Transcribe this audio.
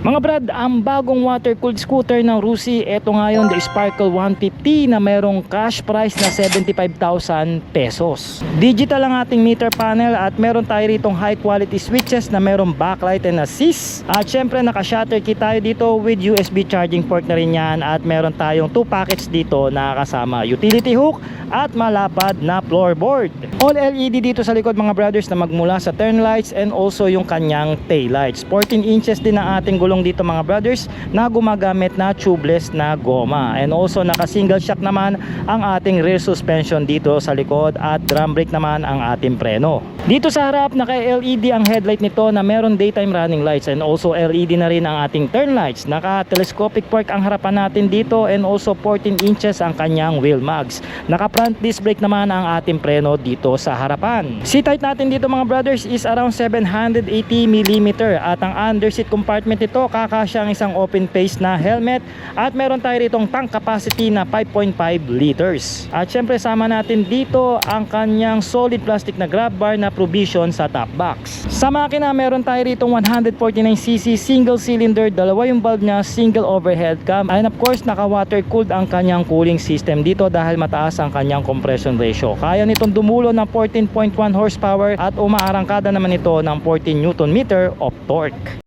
Mga brad, ang bagong water-cooled scooter ng Rusi, eto ngayon, the Sparkle 150 na merong cash price na 75,000 pesos. Digital ang ating meter panel at meron tayo ritong high quality switches na merong backlight and assist. At syempre naka-shutter kit tayo dito with USB charging port na rin yan, at meron tayong 2 packets dito na kasama utility hook at malapad na floorboard. All LED dito sa likod mga brothers, na magmula sa turn lights and also yung kanyang tail lights. 14 inches din ang ating gulong dito mga brothers, na gumagamit na tubeless na goma, and also naka single shock naman ang ating rear suspension dito sa likod, at drum brake naman ang ating preno. Dito sa harap naka LED ang headlight nito na meron daytime running lights, and also LED na rin ang ating turn lights. Naka telescopic fork ang harapan natin dito, and also 14 inches ang kanyang wheel mags. Naka front disc brake naman ang ating preno dito sa harapan. Seat height natin dito mga brothers is around 780 mm, at ang underseat compartment nito kakasya ang isang open face na helmet, at meron tayo ritong tank capacity na 5.5 liters. At syempre sama natin dito ang kanyang solid plastic na grab bar na provision sa top box. Sa makina meron tayo ritong 149cc single cylinder, dalawa yung valve nya, single overhead cam, and of course naka water cooled ang kanyang cooling system dito dahil mataas ang kanyang compression ratio. Kaya nitong dumulo ng 14.1 horsepower at umaarangkada naman ito ng 14 Nm of torque.